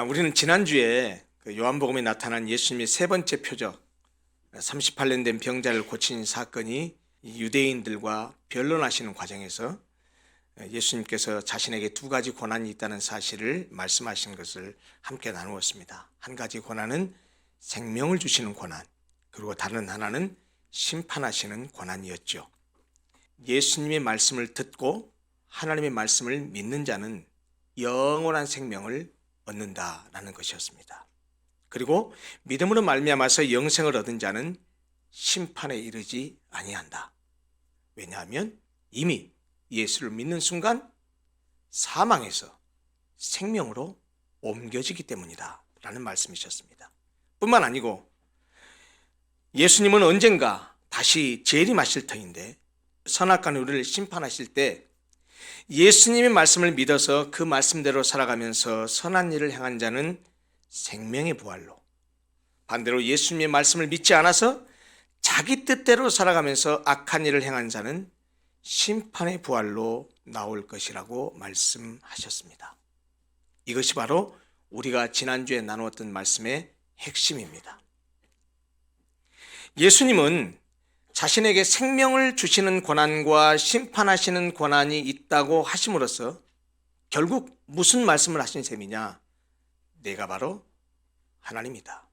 우리는 지난주에 그 요한복음에 나타난 예수님의 세 번째 표적, 38년 된 병자를 고친 사건이 유대인들과 변론하시는 과정에서 예수님께서 자신에게 두 가지 고난이 있다는 사실을 말씀하신 것을 함께 나누었습니다. 한 가지 고난은 생명을 주시는 고난, 그리고 다른 하나는 심판하시는 고난이었죠. 예수님의 말씀을 듣고 하나님의 말씀을 믿는 자는 영원한 생명을 얻는다라는 것이었습니다. 그리고 믿음으로 말미암아서 영생을 얻은 자는 심판에 이르지 아니한다. 왜냐하면 이미 예수를 믿는 순간 사망에서 생명으로 옮겨지기 때문이다 라는 말씀이셨습니다. 뿐만 아니고 예수님은 언젠가 다시 재림하실 터인데 선악과는 우리를 심판하실 때 예수님의 말씀을 믿어서 그 말씀대로 살아가면서 선한 일을 행한 자는 생명의 부활로, 반대로 예수님의 말씀을 믿지 않아서 자기 뜻대로 살아가면서 악한 일을 행한 자는 심판의 부활로 나올 것이라고 말씀하셨습니다. 이것이 바로 우리가 지난주에 나누었던 말씀의 핵심입니다. 예수님은 자신에게 생명을 주시는 고난과 심판하시는 고난이 있다고 하심으로써 결국 무슨 말씀을 하신 셈이냐? 내가 바로 하나님이다.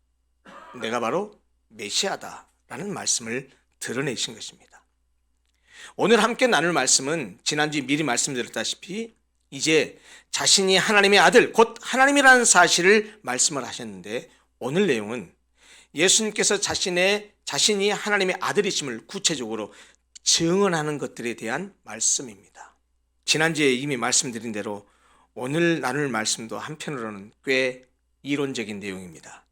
내가 바로 메시아다 라는 말씀을 드러내신 것입니다. 오늘 함께 나눌 말씀은 지난주에 미리 말씀드렸다시피 이제 자신이 하나님의 아들, 곧 하나님이라는 사실을 말씀을 하셨는데, 오늘 내용은 예수님께서 자신이 하나님의 아들이심을 구체적으로 증언하는 것들에 대한 말씀입니다. 지난주에 이미 말씀드린 대로 오늘 나눌 말씀도 한편으로는 꽤 이론적인 내용입니다.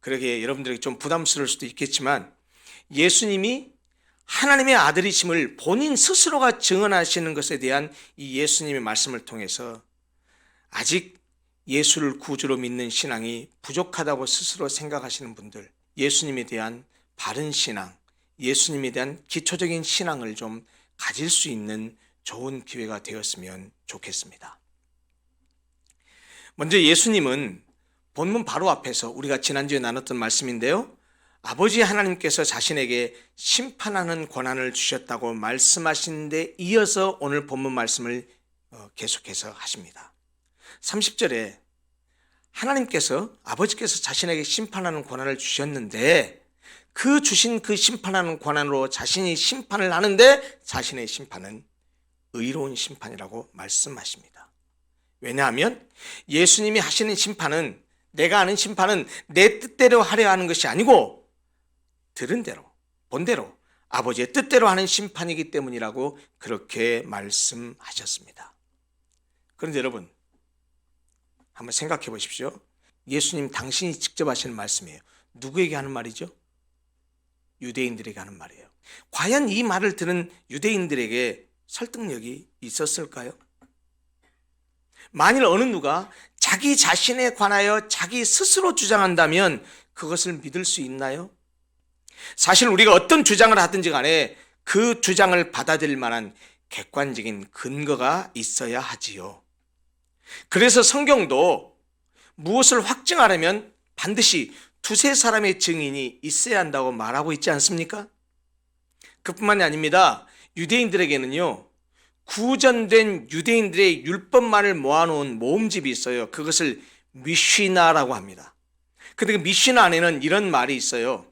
그러기에 여러분들에게 좀 부담스러울 수도 있겠지만 예수님이 하나님의 아들이심을 본인 스스로가 증언하시는 것에 대한 이 예수님의 말씀을 통해서 아직 예수를 구주로 믿는 신앙이 부족하다고 스스로 생각하시는 분들, 예수님에 대한 바른 신앙, 예수님에 대한 기초적인 신앙을 좀 가질 수 있는 좋은 기회가 되었으면 좋겠습니다. 먼저 예수님은 본문 바로 앞에서 우리가 지난주에 나눴던 말씀인데요, 아버지 하나님께서 자신에게 심판하는 권한을 주셨다고 말씀하신 데 이어서 오늘 본문 말씀을 계속해서 하십니다. 30절에 하나님께서, 아버지께서 자신에게 심판하는 권한을 주셨는데 그 주신 그 심판하는 권한으로 자신이 심판을 하는데 자신의 심판은 의로운 심판이라고 말씀하십니다. 왜냐하면 예수님이 하시는 심판은, 내가 하는 심판은 내 뜻대로 하려 하는 것이 아니고 들은 대로, 본 대로 아버지의 뜻대로 하는 심판이기 때문이라고 그렇게 말씀하셨습니다. 그런데 여러분, 한번 생각해 보십시오. 예수님 당신이 직접 하시는 말씀이에요. 누구에게 하는 말이죠? 유대인들에게 하는 말이에요. 과연 이 말을 들은 유대인들에게 설득력이 있었을까요? 만일 어느 누가 자기 자신에 관하여 자기 스스로 주장한다면 그것을 믿을 수 있나요? 사실 우리가 어떤 주장을 하든지 간에 그 주장을 받아들일 만한 객관적인 근거가 있어야 하지요. 그래서 성경도 무엇을 확증하려면 반드시 두세 사람의 증인이 있어야 한다고 말하고 있지 않습니까? 그뿐만이 아닙니다. 유대인들에게는요, 구전된 유대인들의 율법만을 모아놓은 모음집이 있어요. 그것을 미시나라고 합니다. 근데 그 미시나 안에는 이런 말이 있어요.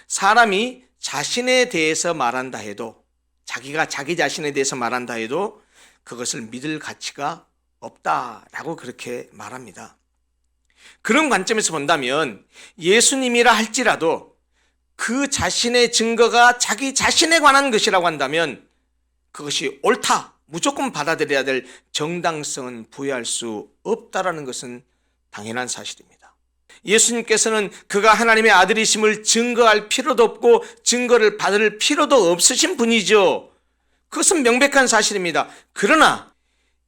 사람이 자신에 대해서 말한다 해도, 자기가 자기 자신에 대해서 말한다 해도 그것을 믿을 가치가 없다라고 그렇게 말합니다. 그런 관점에서 본다면 예수님이라 할지라도 그 자신의 증거가 자기 자신에 관한 것이라고 한다면 그것이 옳다, 무조건 받아들여야 될 정당성은 부여할 수 없다라는 것은 당연한 사실입니다. 예수님께서는 그가 하나님의 아들이심을 증거할 필요도 없고 증거를 받을 필요도 없으신 분이죠. 그것은 명백한 사실입니다. 그러나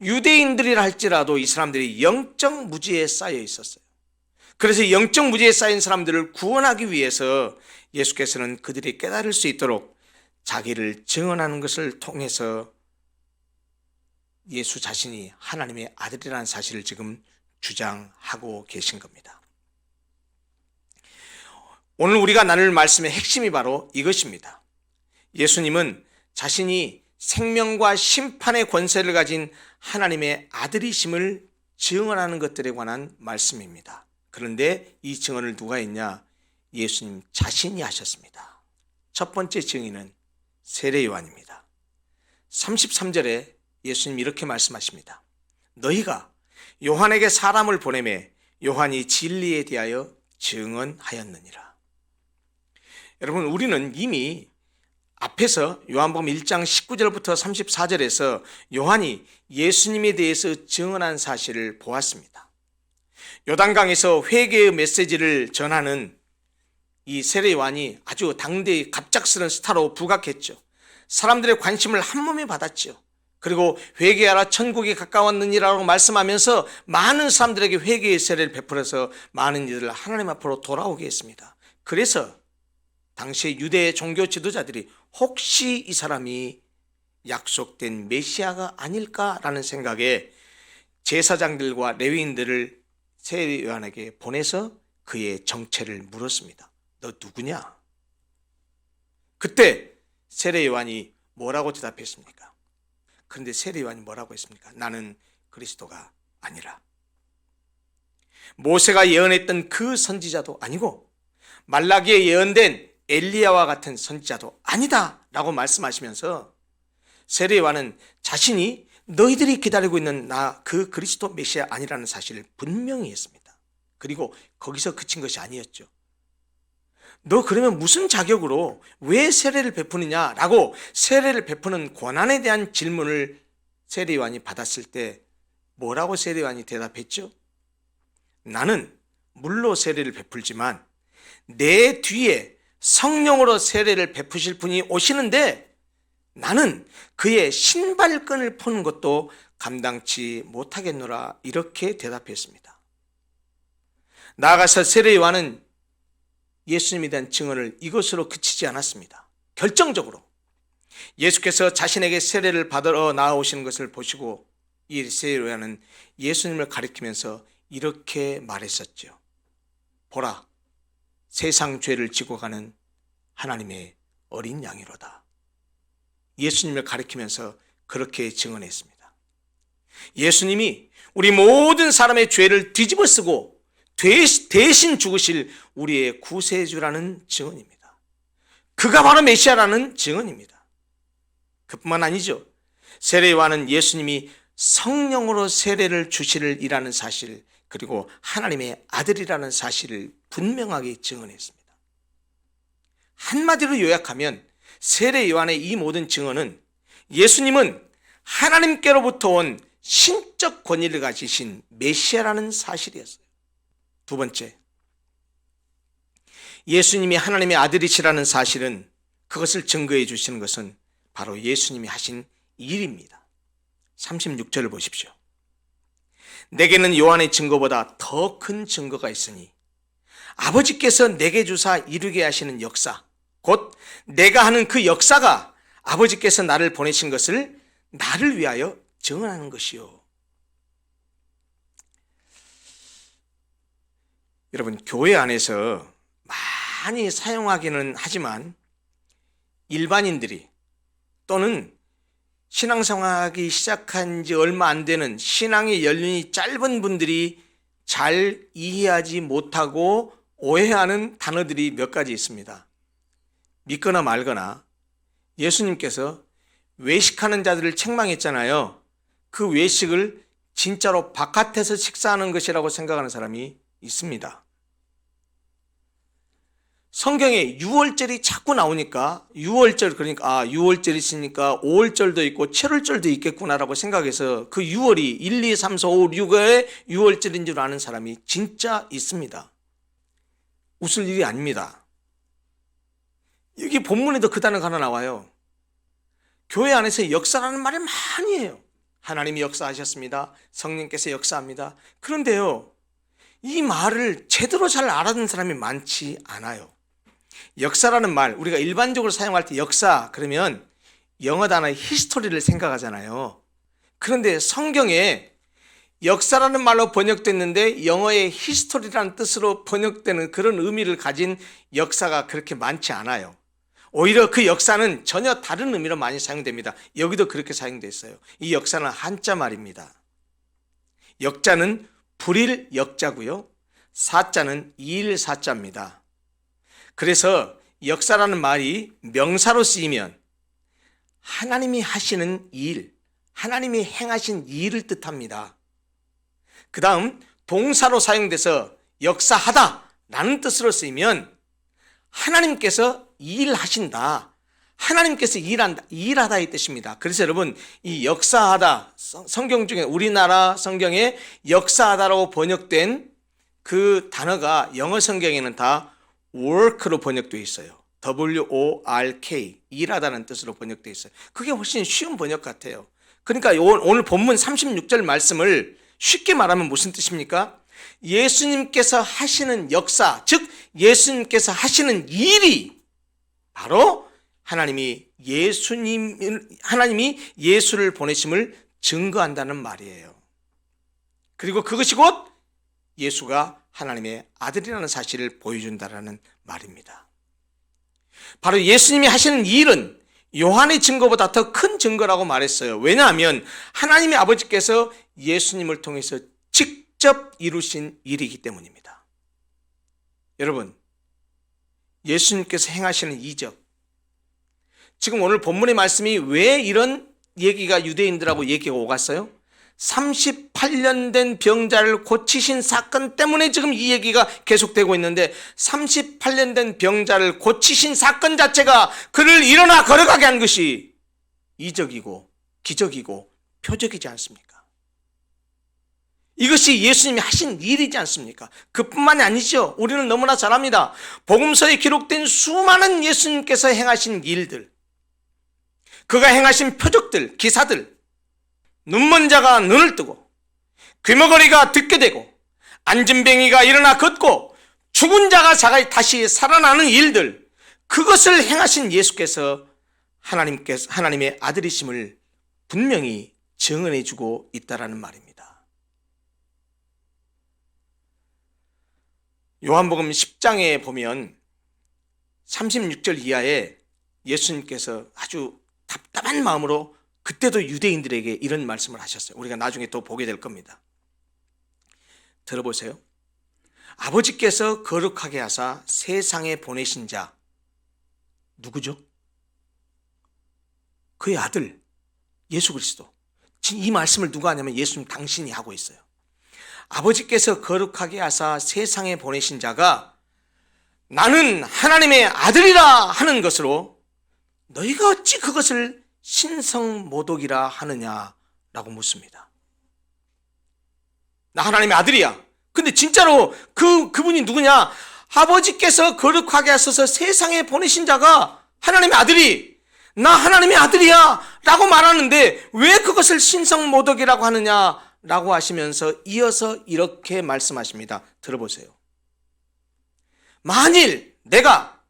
유대인들이라 할지라도 이 사람들이 영적 무지에 쌓여 있었어요. 그래서 영적 무지에 쌓인 사람들을 구원하기 위해서 예수께서는 그들이 깨달을 수 있도록 자기를 증언하는 것을 통해서 예수 자신이 하나님의 아들이라는 사실을 지금 주장하고 계신 겁니다. 오늘 우리가 나눌 말씀의 핵심이 바로 이것입니다. 예수님은 자신이 생명과 심판의 권세를 가진 하나님의 아들이심을 증언하는 것들에 관한 말씀입니다. 그런데 이 증언을 누가 했냐? 예수님 자신이 하셨습니다. 첫 번째 증인은 세례 요한입니다. 33절에 예수님이 이렇게 말씀하십니다. 너희가 요한에게 사람을 보내매 요한이 진리에 대하여 증언하였느니라. 여러분, 우리는 이미 앞에서 요한복음 1장 19절부터 34절에서 요한이 예수님에 대해서 증언한 사실을 보았습니다. 요단강에서 회개의 메시지를 전하는 이 세례 요한이 아주 당대의 갑작스런 스타로 부각했죠. 사람들의 관심을 한몸에 받았죠. 그리고 회개하라 천국이 가까웠느니라고 말씀하면서 많은 사람들에게 회개의 세례를 베풀어서 많은 이들을 하나님 앞으로 돌아오게 했습니다. 그래서 당시 유대 종교 지도자들이 혹시 이 사람이 약속된 메시아가 아닐까라는 생각에 제사장들과 레위인들을 세례 요한에게 보내서 그의 정체를 물었습니다. 너 누구냐? 그때 세례 요한이 뭐라고 대답했습니까? 그런데 세례 요한이 뭐라고 했습니까? 나는 그리스도가 아니라. 모세가 예언했던 그 선지자도 아니고 말라기에 예언된 엘리야와 같은 선지자도 아니다 라고 말씀하시면서 세례 요한은 자신이 너희들이 기다리고 있는 나 그 그리스도 메시아 아니라는 사실을 분명히 했습니다. 그리고 거기서 그친 것이 아니었죠. 너 그러면 무슨 자격으로 왜 세례를 베푸느냐라고 세례를 베푸는 권한에 대한 질문을 세례 요한이 받았을 때 뭐라고 세례 요한이 대답했죠? 나는 물로 세례를 베풀지만 내 뒤에 성령으로 세례를 베푸실 분이 오시는데 나는 그의 신발끈을 푸는 것도 감당치 못하겠노라 이렇게 대답했습니다. 나아가서 세례 요한은 예수님에 대한 증언을 이것으로 그치지 않았습니다. 결정적으로 예수께서 자신에게 세례를 받으러 나아오시는 것을 보시고 이 세례 요한은 예수님을 가리키면서 이렇게 말했었죠. 보라, 세상 죄를 지고 가는 하나님의 어린 양이로다. 예수님을 가리키면서 그렇게 증언했습니다. 예수님이 우리 모든 사람의 죄를 뒤집어쓰고 대신 죽으실 우리의 구세주라는 증언입니다. 그가 바로 메시아라는 증언입니다. 그뿐만 아니죠. 세례 요한은 예수님이 성령으로 세례를 주시리라는 사실, 그리고 하나님의 아들이라는 사실을 분명하게 증언했습니다. 한마디로 요약하면 세례 요한의 이 모든 증언은 예수님은 하나님께로부터 온 신적 권위를 가지신 메시아라는 사실이었어요. 두 번째, 예수님이 하나님의 아들이시라는 사실은 그것을 증거해 주시는 것은 바로 예수님이 하신 일입니다. 36절을 보십시오. 내게는 요한의 증거보다 더 큰 증거가 있으니 아버지께서 내게 주사 이루게 하시는 역사, 곧 내가 하는 그 역사가 아버지께서 나를 보내신 것을 나를 위하여 증언하는 것이요. 여러분, 교회 안에서 많이 사용하기는 하지만 일반인들이 또는 신앙생활하기 시작한 지 얼마 안 되는 신앙의 연륜이 짧은 분들이 잘 이해하지 못하고 오해하는 단어들이 몇 가지 있습니다. 믿거나 말거나 예수님께서 외식하는 자들을 책망했잖아요. 그 외식을 진짜로 바깥에서 식사하는 것이라고 생각하는 사람이 있습니다. 성경에 6월절이 자꾸 나오니까 6월절, 그러니까 6월절이 있으니까 5월절도 있고 7월절도 있겠구나라고 생각해서 그 6월이 1, 2, 3, 4, 5, 6월의 6월절인 줄 아는 사람이 진짜 있습니다. 웃을 일이 아닙니다. 여기 본문에도 그 단어가 하나 나와요. 교회 안에서 역사라는 말을 많이 해요. 하나님이 역사하셨습니다. 성령께서 역사합니다. 그런데요, 이 말을 제대로 잘 알아듣는 사람이 많지 않아요. 역사라는 말, 우리가 일반적으로 사용할 때 역사 그러면 영어 단어 히스토리를 생각하잖아요. 그런데 성경에 역사라는 말로 번역됐는데 영어의 히스토리라는 뜻으로 번역되는 그런 의미를 가진 역사가 그렇게 많지 않아요. 오히려 그 역사는 전혀 다른 의미로 많이 사용됩니다. 여기도 그렇게 사용되어 있어요. 이 역사는 한자 말입니다. 역자는 불일 역자고요. 사자는 이일 사자입니다. 그래서 역사라는 말이 명사로 쓰이면 하나님이 하시는 일, 하나님이 행하신 일을 뜻합니다. 그 다음 동사로 사용돼서 역사하다 라는 뜻으로 쓰이면 하나님께서 일하신다, 하나님께서 일하다의 뜻입니다. 그래서 여러분, 이 역사하다, 성경 중에 우리나라 성경에 역사하다라고 번역된 그 단어가 영어 성경에는 다 work로 번역되어 있어요. W-O-R-K, 일하다는 뜻으로 번역되어 있어요. 그게 훨씬 쉬운 번역 같아요. 그러니까 오늘 본문 36절 말씀을 쉽게 말하면 무슨 뜻입니까? 예수님께서 하시는 역사, 즉 예수님께서 하시는 일이 바로 하나님이 예수를 보내심을 증거한다는 말이에요. 그리고 그것이 곧 예수가 하나님의 아들이라는 사실을 보여준다는 말입니다. 바로 예수님이 하시는 일은 요한의 증거보다 더 큰 증거라고 말했어요. 왜냐하면 하나님의 아버지께서 예수님을 통해서 직접 이루신 일이기 때문입니다. 여러분, 예수님께서 행하시는 이적, 지금 오늘 본문의 말씀이 왜 이런 얘기가 유대인들하고 얘기가 오갔어요? 38년 된 병자를 고치신 사건 때문에 지금 이 얘기가 계속되고 있는데, 38년 된 병자를 고치신 사건 자체가 그를 일어나 걸어가게 한 것이 이적이고 기적이고 표적이지 않습니까? 이것이 예수님이 하신 일이지 않습니까? 그뿐만이 아니죠. 우리는 너무나 잘 압니다. 복음서에 기록된 수많은 예수님께서 행하신 일들, 그가 행하신 표적들, 기사들, 눈먼 자가 눈을 뜨고 귀머거리가 듣게 되고 앉은 뱅이가 일어나 걷고 죽은 자가 다시 살아나는 일들, 그것을 행하신 예수께서 하나님의 아들이심을 분명히 증언해 주고 있다라는 말입니다. 요한복음 10장에 보면 36절 이하에 예수님께서 아주 답답한 마음으로 그때도 유대인들에게 이런 말씀을 하셨어요. 우리가 나중에 또 보게 될 겁니다. 들어보세요. 아버지께서 거룩하게 하사 세상에 보내신 자 누구죠? 그의 아들 예수 그리스도. 지금 이 말씀을 누가 하냐면 예수님 당신이 하고 있어요. 아버지께서 거룩하게 하사 세상에 보내신 자가 나는 하나님의 아들이라 하는 것으로 너희가 어찌 그것을 신성모독이라 하느냐라고 묻습니다. 나 하나님의 아들이야. 근데 진짜로 그분이 누구냐? 아버지께서 거룩하게 하셔서 세상에 보내신 자가 하나님의 아들이, 나 하나님의 아들이야 라고 말하는데 왜 그것을 신성모독이라고 하느냐라고 하시면서 이어서 이렇게 말씀하십니다. 들어보세요. 만일 내가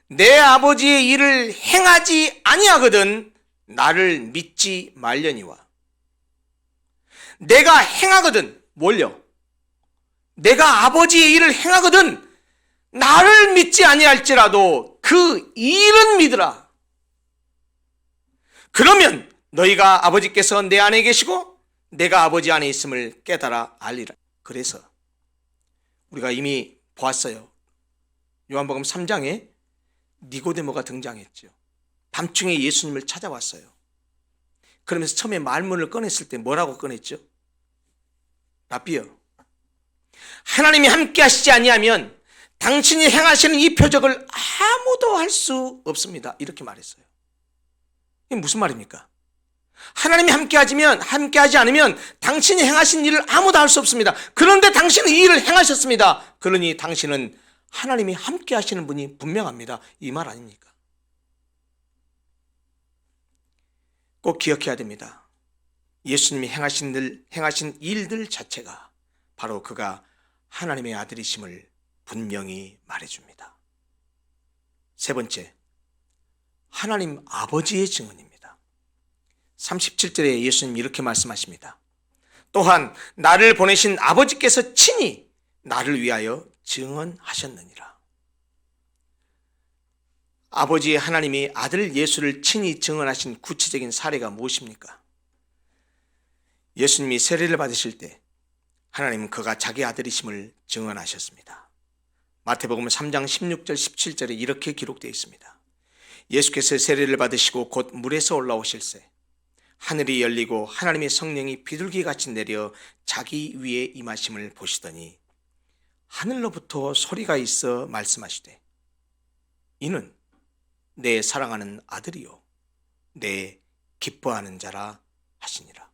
내 아버지의 일을 행하지 아니하거든 나를 믿지 말려니와, 내가 행하거든, 뭘요? 내가 아버지의 일을 행하거든 나를 믿지 아니할지라도 그 일은 믿으라. 그러면 너희가 아버지께서 내 안에 계시고 내가 아버지 안에 있음을 깨달아 알리라. 그래서 우리가 이미 보았어요. 요한복음 3장에 니고데모가 등장했죠. 밤중에 예수님을 찾아왔어요. 그러면서 처음에 말문을 꺼냈을 때 뭐라고 꺼냈죠? 라비여, 하나님이 함께 하시지 아니하면 당신이 행하시는 이 표적을 아무도 할 수 없습니다. 이렇게 말했어요. 이게 무슨 말입니까? 하나님이 함께하지 않으면 당신이 행하신 일을 아무도 할 수 없습니다. 그런데 당신은 이 일을 행하셨습니다. 그러니 당신은 하나님이 함께 하시는 분이 분명합니다. 이 말 아닙니까? 꼭 기억해야 됩니다. 예수님이 행하신 일들 자체가 바로 그가 하나님의 아들이심을 분명히 말해줍니다. 세 번째, 하나님 아버지의 증언입니다. 37절에 예수님 이렇게 말씀하십니다. 또한 나를 보내신 아버지께서 친히 나를 위하여 증언하셨느니라. 아버지 하나님이 아들 예수를 친히 증언하신 구체적인 사례가 무엇입니까? 예수님이 세례를 받으실 때 하나님은 그가 자기 아들이심을 증언하셨습니다. 마태복음 3장 16절 17절에 이렇게 기록되어 있습니다. 예수께서 세례를 받으시고 곧 물에서 올라오실새 하늘이 열리고 하나님의 성령이 비둘기같이 내려 자기 위에 임하심을 보시더니 하늘로부터 소리가 있어 말씀하시되 이는 내 사랑하는 아들이요 내 기뻐하는 자라 하시니라.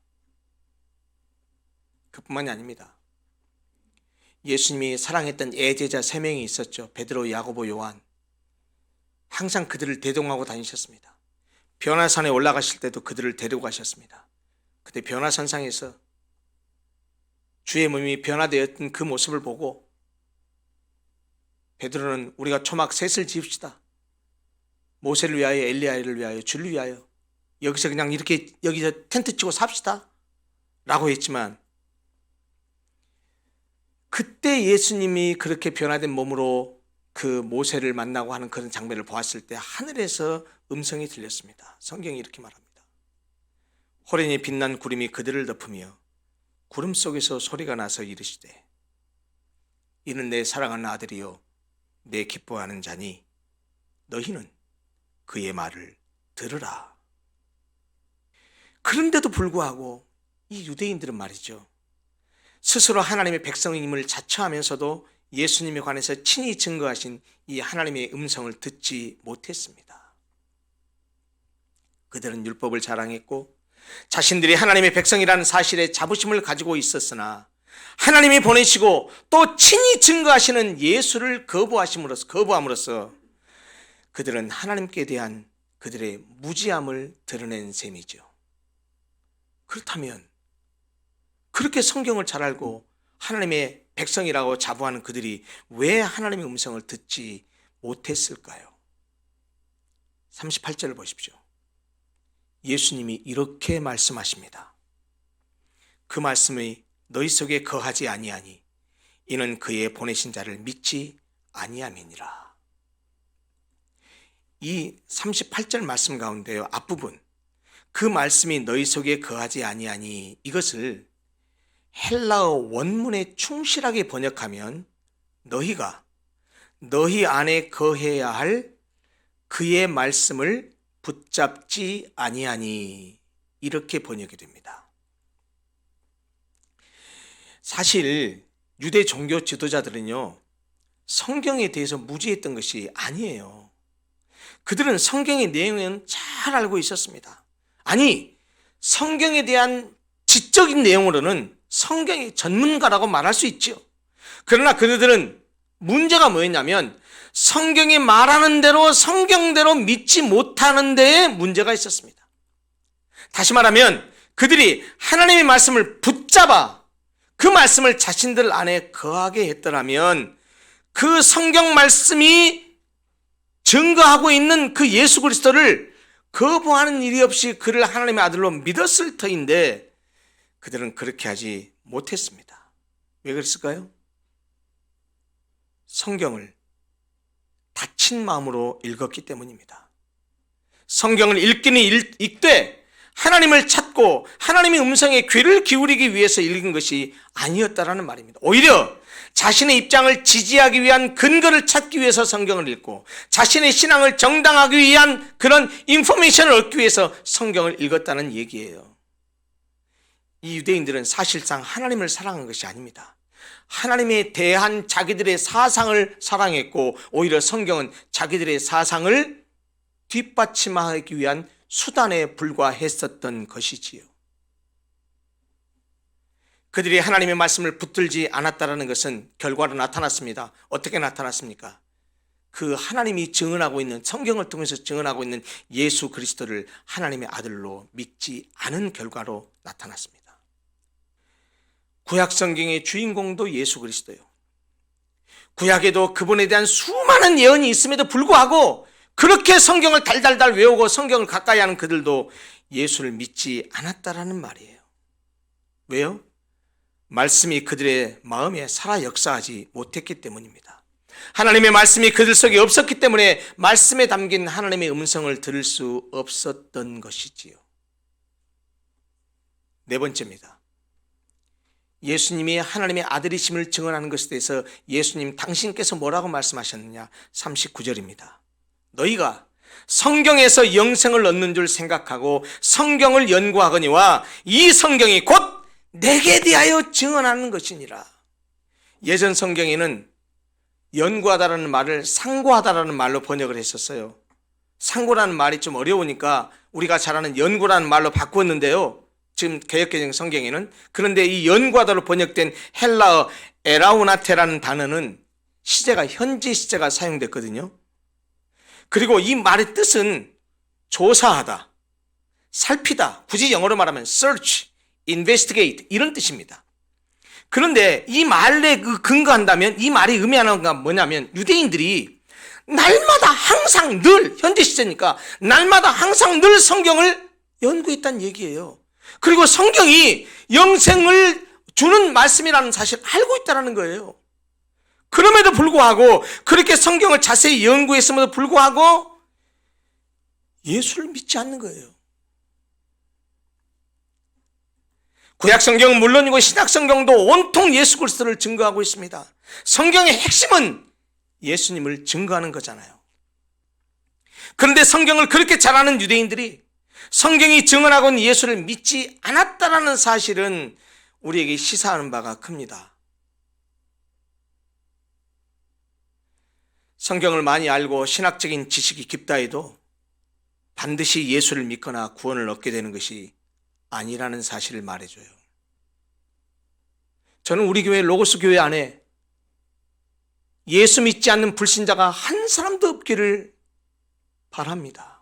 그뿐만이 아닙니다. 예수님이 사랑했던 애제자 3명이 있었죠. 베드로, 야고보, 요한. 항상 그들을 대동하고 다니셨습니다. 변화산에 올라가실 때도 그들을 데리고 가셨습니다. 그때 변화산상에서 주의 몸이 변화되었던 그 모습을 보고 베드로는 우리가 초막 셋을 지읍시다. 모세를 위하여, 엘리야를 위하여, 주를 위하여 여기서 그냥 이렇게 여기서 텐트 치고 삽시다 라고 했지만 그때 예수님이 그렇게 변화된 몸으로 그 모세를 만나고 하는 그런 장면을 보았을 때 하늘에서 음성이 들렸습니다. 성경이 이렇게 말합니다. 호련히 빛난 구름이 그들을 덮으며 구름 속에서 소리가 나서 이르시되 이는 내 사랑하는 아들이요 내 기뻐하는 자니 너희는 그의 말을 들으라. 그런데도 불구하고 이 유대인들은 말이죠, 스스로 하나님의 백성임을 자처하면서도 예수님에 관해서 친히 증거하신 이 하나님의 음성을 듣지 못했습니다. 그들은 율법을 자랑했고 자신들이 하나님의 백성이라는 사실에 자부심을 가지고 있었으나 하나님이 보내시고 또 친히 증거하시는 예수를 거부함으로써 그들은 하나님께 대한 그들의 무지함을 드러낸 셈이죠. 그렇다면 그렇게 성경을 잘 알고 하나님의 백성이라고 자부하는 그들이 왜 하나님의 음성을 듣지 못했을까요? 38절을 보십시오. 예수님이 이렇게 말씀하십니다. 그 말씀이 너희 속에 거하지 아니하니 이는 그의 보내신 자를 믿지 아니함이니라. 이 38절 말씀 가운데요, 앞부분 그 말씀이 너희 속에 거하지 아니하니 이것을 헬라어 원문에 충실하게 번역하면 너희가 너희 안에 거해야 할 그의 말씀을 붙잡지 아니하니 이렇게 번역이 됩니다. 사실 유대 종교 지도자들은요, 성경에 대해서 무지했던 것이 아니에요. 그들은 성경의 내용은 잘 알고 있었습니다. 아니, 성경에 대한 지적인 내용으로는 성경의 전문가라고 말할 수 있죠. 그러나 그들은 문제가 뭐였냐면 성경이 말하는 대로 성경대로 믿지 못하는 데에 문제가 있었습니다. 다시 말하면 그들이 하나님의 말씀을 붙잡아 그 말씀을 자신들 안에 거하게 했더라면 그 성경 말씀이 증거하고 있는 그 예수 그리스도를 거부하는 일이 없이 그를 하나님의 아들로 믿었을 터인데 그들은 그렇게 하지 못했습니다. 왜 그랬을까요? 성경을 닫힌 마음으로 읽었기 때문입니다. 성경을 읽기는 읽되 하나님을 찾고 하나님의 음성에 귀를 기울이기 위해서 읽은 것이 아니었다라는 말입니다. 오히려 자신의 입장을 지지하기 위한 근거를 찾기 위해서 성경을 읽고 자신의 신앙을 정당하기 위한 그런 인포메이션을 얻기 위해서 성경을 읽었다는 얘기예요. 이 유대인들은 사실상 하나님을 사랑한 것이 아닙니다. 하나님에 대한 자기들의 사상을 사랑했고 오히려 성경은 자기들의 사상을 뒷받침하기 위한 수단에 불과했었던 것이지요. 그들이 하나님의 말씀을 붙들지 않았다는 것은 결과로 나타났습니다. 어떻게 나타났습니까? 그 하나님이 증언하고 있는, 성경을 통해서 증언하고 있는 예수 그리스도를 하나님의 아들로 믿지 않은 결과로 나타났습니다. 구약 성경의 주인공도 예수 그리스도요. 구약에도 그분에 대한 수많은 예언이 있음에도 불구하고 그렇게 성경을 달달달 외우고 성경을 가까이 하는 그들도 예수를 믿지 않았다라는 말이에요. 왜요? 말씀이 그들의 마음에 살아 역사하지 못했기 때문입니다. 하나님의 말씀이 그들 속에 없었기 때문에 말씀에 담긴 하나님의 음성을 들을 수 없었던 것이지요. 네 번째입니다. 예수님이 하나님의 아들이심을 증언하는 것에 대해서 예수님 당신께서 뭐라고 말씀하셨느냐? 39절입니다. 너희가 성경에서 영생을 얻는 줄 생각하고 성경을 연구하거니와 이 성경이 곧 내게 대하여 증언하는 것이니라. 예전 성경에는 연구하다라는 말을 상고하다라는 말로 번역을 했었어요. 상고라는 말이 좀 어려우니까 우리가 잘 아는 연구라는 말로 바꾸었는데요. 지금 개역개정 성경에는. 그런데 이 연구하다로 번역된 헬라어 에라우나테라는 단어는 시제가 현재 시제가 사용됐거든요. 그리고 이 말의 뜻은 조사하다, 살피다, 굳이 영어로 말하면 search, investigate 이런 뜻입니다. 그런데 이 말에 근거한다면 이 말이 의미하는 건 뭐냐면 유대인들이 날마다 항상 늘 현재 시제니까 날마다 항상 늘 성경을 연구했다는 얘기예요. 그리고 성경이 영생을 주는 말씀이라는 사실을 알고 있다는 거예요. 그럼에도 불구하고 그렇게 성경을 자세히 연구했음에도 불구하고 예수를 믿지 않는 거예요. 구약 성경은 물론이고 신약 성경도 온통 예수 그리스도를 증거하고 있습니다. 성경의 핵심은 예수님을 증거하는 거잖아요. 그런데 성경을 그렇게 잘 아는 유대인들이 성경이 증언하고 있는 예수를 믿지 않았다라는 사실은 우리에게 시사하는 바가 큽니다. 성경을 많이 알고 신학적인 지식이 깊다 해도 반드시 예수를 믿거나 구원을 얻게 되는 것이 아니라는 사실을 말해줘요. 저는 우리 교회 로고스 교회 안에 예수 믿지 않는 불신자가 한 사람도 없기를 바랍니다.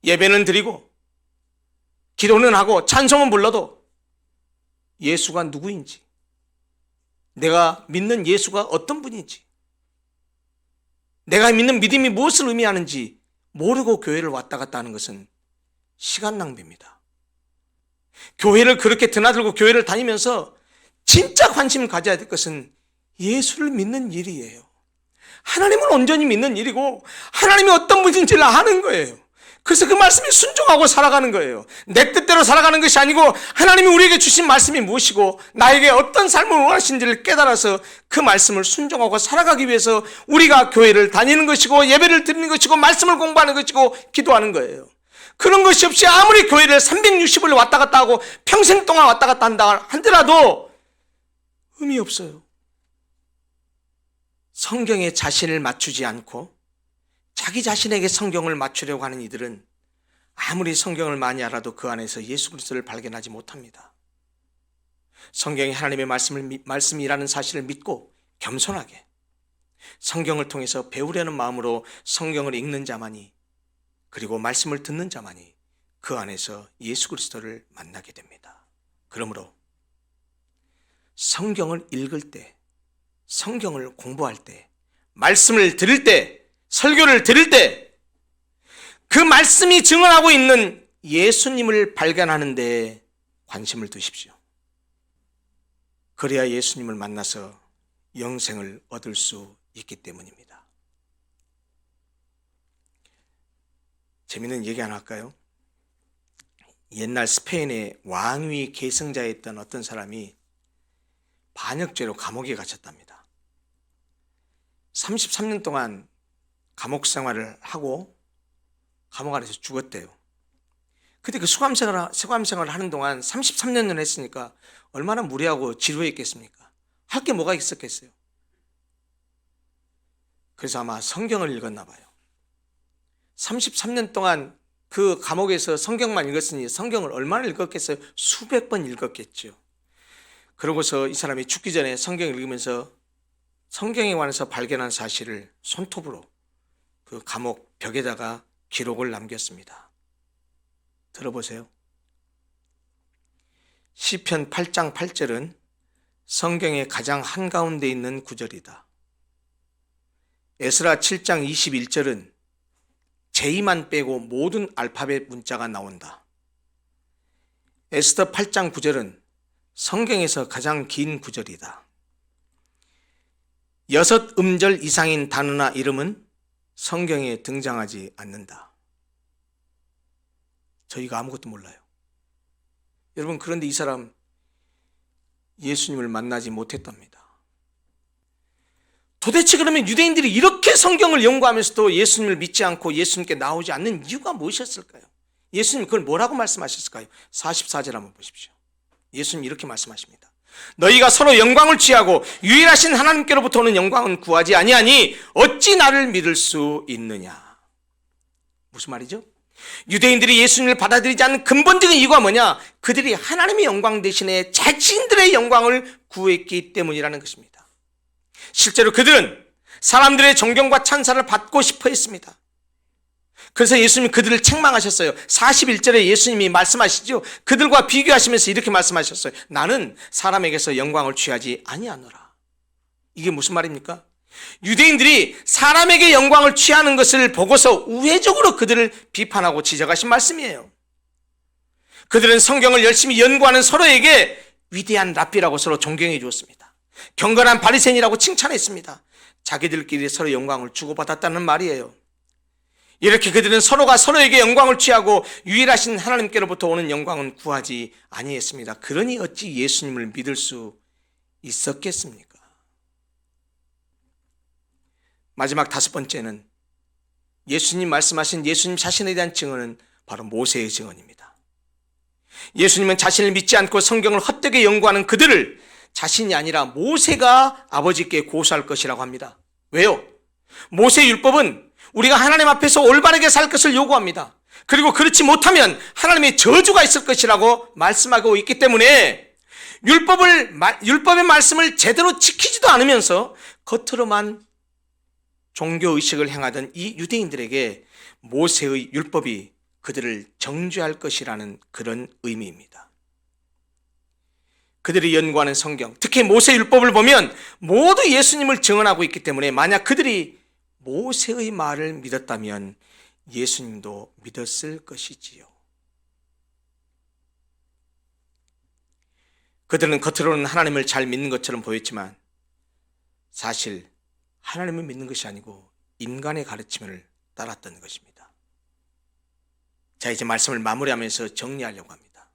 예배는 드리고 기도는 하고 찬송은 불러도 예수가 누구인지, 내가 믿는 예수가 어떤 분인지, 내가 믿는 믿음이 무엇을 의미하는지 모르고 교회를 왔다 갔다 하는 것은 시간 낭비입니다. 교회를 그렇게 드나들고 교회를 다니면서 진짜 관심을 가져야 될 것은 예수를 믿는 일이에요. 하나님을 온전히 믿는 일이고 하나님이 어떤 분인지를 아는 거예요. 그래서 그 말씀에 순종하고 살아가는 거예요. 내 뜻대로 살아가는 것이 아니고 하나님이 우리에게 주신 말씀이 무엇이고 나에게 어떤 삶을 원하시는지를 깨달아서 그 말씀을 순종하고 살아가기 위해서 우리가 교회를 다니는 것이고 예배를 드리는 것이고 말씀을 공부하는 것이고 기도하는 거예요. 그런 것이 없이 아무리 교회를 360을 왔다 갔다 하고 평생 동안 왔다 갔다 한다 하더라도 의미 없어요. 성경에 자신을 맞추지 않고 자기 자신에게 성경을 맞추려고 하는 이들은 아무리 성경을 많이 알아도 그 안에서 예수 그리스도를 발견하지 못합니다. 성경이 하나님의 말씀이라는 사실을 믿고 겸손하게 성경을 통해서 배우려는 마음으로 성경을 읽는 자만이, 그리고 말씀을 듣는 자만이 그 안에서 예수 그리스도를 만나게 됩니다. 그러므로 성경을 읽을 때, 성경을 공부할 때, 말씀을 들을 때, 설교를 들을 때 그 말씀이 증언하고 있는 예수님을 발견하는 데 관심을 두십시오. 그래야 예수님을 만나서 영생을 얻을 수 있기 때문입니다. 재미있는 얘기 하나 할까요? 옛날 스페인의 왕위 계승자였던 어떤 사람이 반역죄로 감옥에 갇혔답니다. 33년 동안 감옥 생활을 하고 감옥 안에서 죽었대요. 근데 그 수감생활을 하는 동안 33년을 했으니까 얼마나 무례하고 지루했겠습니까? 할 게 뭐가 있었겠어요? 그래서 아마 성경을 읽었나 봐요. 33년 동안 그 감옥에서 성경만 읽었으니 성경을 얼마나 읽었겠어요? 수백 번 읽었겠죠. 그러고서 이 사람이 죽기 전에 성경을 읽으면서 성경에 관해서 발견한 사실을 손톱으로 그 감옥 벽에다가 기록을 남겼습니다. 들어보세요. 시편 8장 8절은 성경의 가장 한가운데 있는 구절이다. 에스라 7장 21절은 J만 빼고 모든 알파벳 문자가 나온다. 에스더 8장 9절은 성경에서 가장 긴 구절이다. 6음절 이상인 단어나 이름은 성경에 등장하지 않는다. 저희가 아무것도 몰라요. 여러분, 그런데 이 사람 예수님을 만나지 못했답니다. 도대체 그러면 유대인들이 이렇게 성경을 연구하면서도 예수님을 믿지 않고 예수님께 나오지 않는 이유가 무엇이었을까요? 예수님 그걸 뭐라고 말씀하셨을까요? 44절 한번 보십시오. 예수님 이렇게 말씀하십니다. 너희가 서로 영광을 취하고 유일하신 하나님께로부터 오는 영광은 구하지 아니하니 어찌 나를 믿을 수 있느냐. 무슨 말이죠? 유대인들이 예수님을 받아들이지 않는 근본적인 이유가 뭐냐? 그들이 하나님의 영광 대신에 자신들의 영광을 구했기 때문이라는 것입니다. 실제로 그들은 사람들의 존경과 찬사를 받고 싶어 했습니다. 그래서 예수님이 그들을 책망하셨어요. 41절에 예수님이 말씀하시죠. 그들과 비교하시면서 이렇게 말씀하셨어요. 나는 사람에게서 영광을 취하지 아니하노라. 이게 무슨 말입니까? 유대인들이 사람에게 영광을 취하는 것을 보고서 우회적으로 그들을 비판하고 지적하신 말씀이에요. 그들은 성경을 열심히 연구하는 서로에게 위대한 랍비라고 서로 존경해 주었습니다. 경건한 바리새인이라고 칭찬했습니다. 자기들끼리 서로 영광을 주고받았다는 말이에요. 이렇게 그들은 서로가 서로에게 영광을 취하고 유일하신 하나님께로부터 오는 영광은 구하지 아니했습니다. 그러니 어찌 예수님을 믿을 수 있었겠습니까? 마지막 5번째는 예수님 말씀하신 예수님 자신에 대한 증언은 바로 모세의 증언입니다. 예수님은 자신을 믿지 않고 성경을 헛되게 연구하는 그들을 자신이 아니라 모세가 아버지께 고소할 것이라고 합니다. 왜요? 모세 율법은 우리가 하나님 앞에서 올바르게 살 것을 요구합니다. 그리고 그렇지 못하면 하나님의 저주가 있을 것이라고 말씀하고 있기 때문에 율법의 말씀을 제대로 지키지도 않으면서 겉으로만 종교의식을 행하던 이 유대인들에게 모세의 율법이 그들을 정죄할 것이라는 그런 의미입니다. 그들이 연구하는 성경, 특히 모세 율법을 보면 모두 예수님을 증언하고 있기 때문에 만약 그들이 모세의 말을 믿었다면 예수님도 믿었을 것이지요. 그들은 겉으로는 하나님을 잘 믿는 것처럼 보였지만 사실 하나님을 믿는 것이 아니고 인간의 가르침을 따랐던 것입니다. 자, 이제 말씀을 마무리하면서 정리하려고 합니다.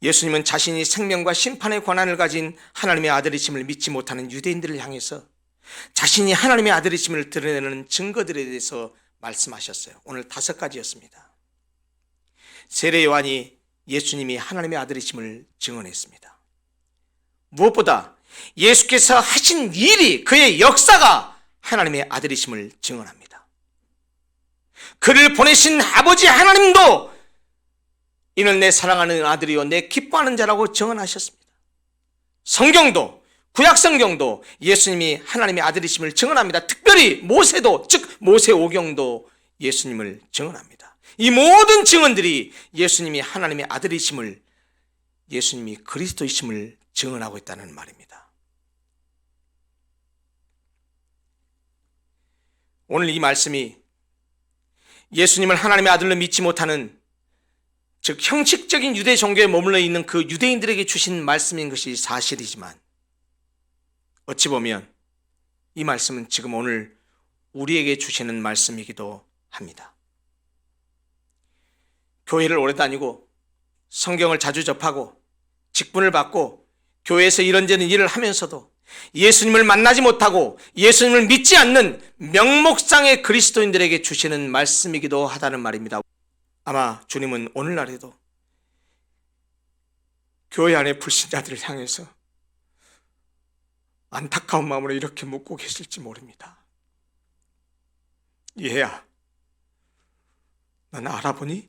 예수님은 자신이 생명과 심판의 권한을 가진 하나님의 아들이심을 믿지 못하는 유대인들을 향해서 자신이 하나님의 아들이심을 드러내는 증거들에 대해서 말씀하셨어요. 오늘 5가지였습니다. 세례 요한이 예수님이 하나님의 아들이심을 증언했습니다. 무엇보다 예수께서 하신 일이, 그의 역사가 하나님의 아들이심을 증언합니다. 그를 보내신 아버지 하나님도 이는 내 사랑하는 아들이요 내 기뻐하는 자라고 증언하셨습니다. 성경도, 구약성경도 예수님이 하나님의 아들이심을 증언합니다. 특별히 모세도, 즉 모세오경도 예수님을 증언합니다. 이 모든 증언들이 예수님이 하나님의 아들이심을, 예수님이 그리스도이심을 증언하고 있다는 말입니다. 오늘 이 말씀이 예수님을 하나님의 아들로 믿지 못하는, 즉 형식적인 유대 종교에 머물러 있는 그 유대인들에게 주신 말씀인 것이 사실이지만 어찌 보면 이 말씀은 지금 오늘 우리에게 주시는 말씀이기도 합니다. 교회를 오래 다니고 성경을 자주 접하고 직분을 받고 교회에서 이런저런 일을 하면서도 예수님을 만나지 못하고 예수님을 믿지 않는 명목상의 그리스도인들에게 주시는 말씀이기도 하다는 말입니다. 아마 주님은 오늘날에도 교회 안의 불신자들을 향해서 안타까운 마음으로 이렇게 묻고 계실지 모릅니다. 얘야, 넌 알아보니?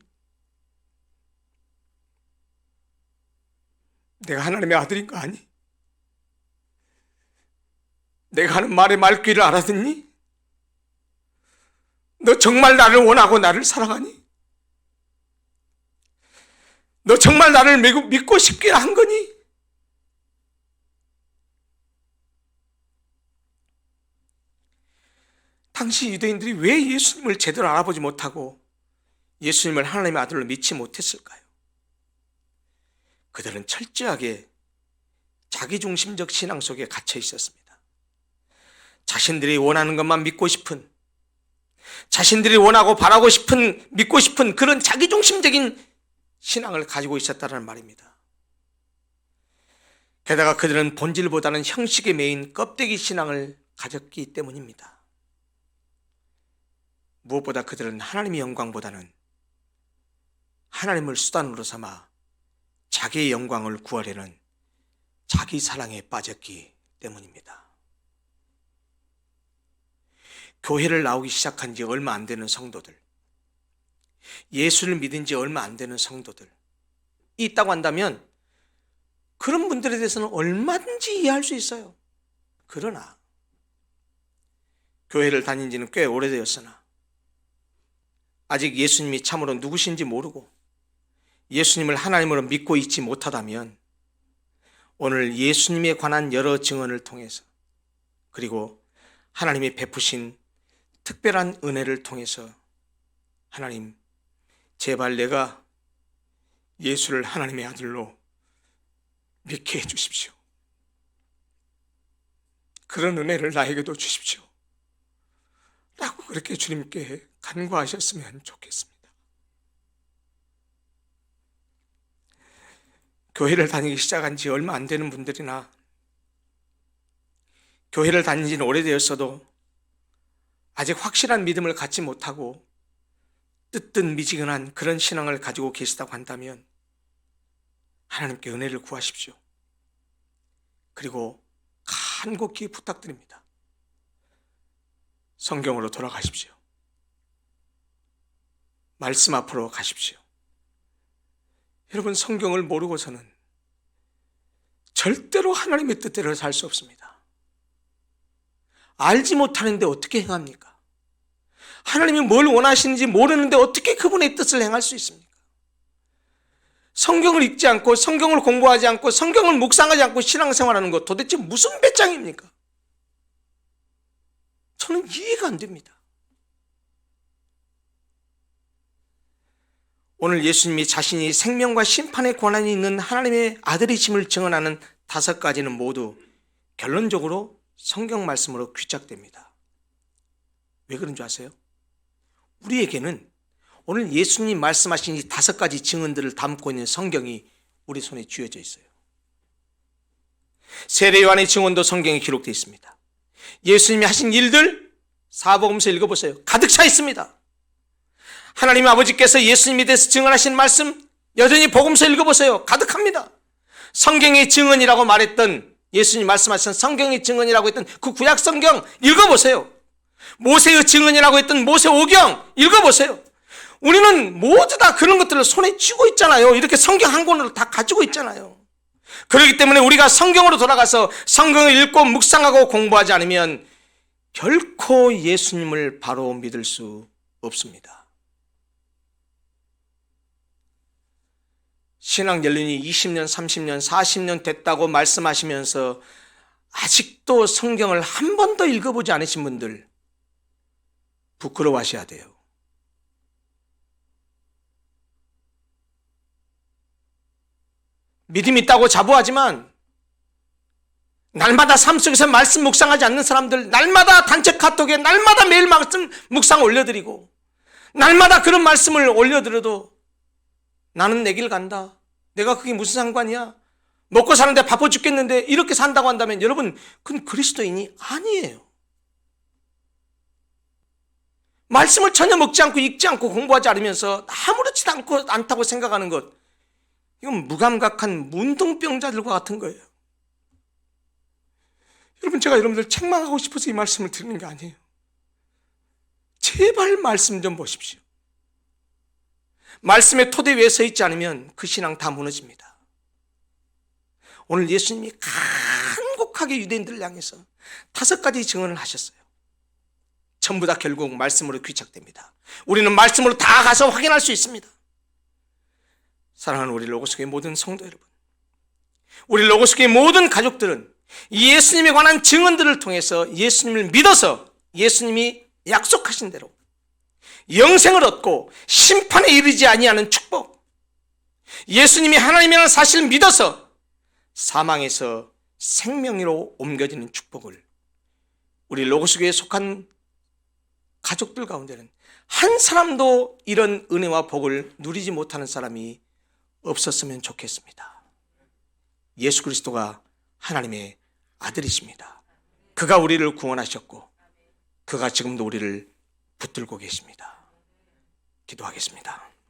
내가 하나님의 아들인 거 아니? 내가 하는 말의 말귀를 알아듣니? 너 정말 나를 원하고 나를 사랑하니? 너 정말 나를 믿고 싶게 한 거니? 당시 유대인들이 왜 예수님을 제대로 알아보지 못하고 예수님을 하나님의 아들로 믿지 못했을까요? 그들은 철저하게 자기중심적 신앙 속에 갇혀 있었습니다. 자신들이 원하는 것만 믿고 싶은, 자신들이 원하고 바라고 싶은, 믿고 싶은 그런 자기중심적인 신앙을 가지고 있었다는 말입니다. 게다가 그들은 본질보다는 형식에 매인 껍데기 신앙을 가졌기 때문입니다. 무엇보다 그들은 하나님의 영광보다는 하나님을 수단으로 삼아 자기의 영광을 구하려는 자기 사랑에 빠졌기 때문입니다. 교회를 나오기 시작한 지 얼마 안 되는 성도들, 예수를 믿은 지 얼마 안 되는 성도들이 있다고 한다면 그런 분들에 대해서는 얼마든지 이해할 수 있어요. 그러나 교회를 다닌 지는 꽤 오래되었으나 아직 예수님이 참으로 누구신지 모르고 예수님을 하나님으로 믿고 있지 못하다면 오늘 예수님에 관한 여러 증언을 통해서 그리고 하나님이 베푸신 특별한 은혜를 통해서 하나님, 제발 내가 예수를 하나님의 아들로 믿게 해주십시오. 그런 은혜를 나에게도 주십시오. 라고 그렇게 주님께 간구하셨으면 좋겠습니다. 교회를 다니기 시작한 지 얼마 안 되는 분들이나 교회를 다닌 지는 오래되었어도 아직 확실한 믿음을 갖지 못하고 뜨뜻미지근한 그런 신앙을 가지고 계시다고 한다면 하나님께 은혜를 구하십시오. 그리고 간곡히 부탁드립니다. 성경으로 돌아가십시오. 말씀 앞으로 가십시오. 여러분, 성경을 모르고서는 절대로 하나님의 뜻대로 살 수 없습니다. 알지 못하는데 어떻게 행합니까? 하나님이 뭘 원하시는지 모르는데 어떻게 그분의 뜻을 행할 수 있습니까? 성경을 읽지 않고 성경을 공부하지 않고 성경을 묵상하지 않고 신앙생활하는 것 도대체 무슨 배짱입니까? 저는 이해가 안 됩니다. 오늘 예수님이 자신이 생명과 심판의 권한이 있는 하나님의 아들이심을 증언하는 5가지는 모두 결론적으로 성경 말씀으로 귀착됩니다. 왜 그런 줄 아세요? 우리에게는 오늘 예수님 말씀하신 이 5가지 증언들을 담고 있는 성경이 우리 손에 쥐어져 있어요. 세례 요한의 증언도 성경에 기록되어 있습니다. 예수님이 하신 일들 사복음서 읽어보세요. 가득 차 있습니다. 하나님 아버지께서 예수님에 대해서 증언하신 말씀 여전히 복음서 읽어보세요. 가득합니다. 성경의 증언이라고 말했던, 예수님 말씀하신 성경의 증언이라고 했던 그 구약 성경 읽어보세요. 모세의 증언이라고 했던 모세 오경 읽어보세요. 우리는 모두 다 그런 것들을 손에 쥐고 있잖아요. 이렇게 성경 한 권으로 다 가지고 있잖아요. 그렇기 때문에 우리가 성경으로 돌아가서 성경을 읽고 묵상하고 공부하지 않으면 결코 예수님을 바로 믿을 수 없습니다. 신앙 연륜이 20년, 30년, 40년 됐다고 말씀하시면서 아직도 성경을 한 번도 읽어보지 않으신 분들 부끄러워하셔야 돼요. 믿음 있다고 자부하지만 날마다 삶 속에서 말씀 묵상하지 않는 사람들, 날마다 단체 카톡에 날마다 매일 말씀 묵상 올려드리고 날마다 그런 말씀을 올려드려도 나는 내 길 간다, 내가 그게 무슨 상관이야, 먹고 사는데 바빠 죽겠는데 이렇게 산다고 한다면 여러분, 그건 그리스도인이 아니에요. 말씀을 전혀 먹지 않고 읽지 않고 공부하지 않으면서 아무렇지도 않다고 생각하는 것, 이건 무감각한 문둥병자들과 같은 거예요. 여러분, 제가 여러분들 책망하고 싶어서 이 말씀을 드리는 게 아니에요. 제발 말씀 좀 보십시오. 말씀의 토대 위에 서 있지 않으면 그 신앙 다 무너집니다. 오늘 예수님이 간곡하게 유대인들을 향해서 5가지 증언을 하셨어요. 전부 다 결국 말씀으로 귀착됩니다. 우리는 말씀으로 다 가서 확인할 수 있습니다. 사랑하는 우리 로고스교회 모든 성도 여러분, 우리 로고스교회 모든 가족들은 이 예수님에 관한 증언들을 통해서 예수님을 믿어서 예수님이 약속하신 대로 영생을 얻고 심판에 이르지 아니하는 축복, 예수님이 하나님이라는 사실을 믿어서 사망에서 생명으로 옮겨지는 축복을 우리 로고스교회에 속한 가족들 가운데는 한 사람도 이런 은혜와 복을 누리지 못하는 사람이 없었으면 좋겠습니다. 예수 그리스도가 하나님의 아들이십니다. 그가 우리를 구원하셨고 그가 지금도 우리를 붙들고 계십니다. 기도하겠습니다.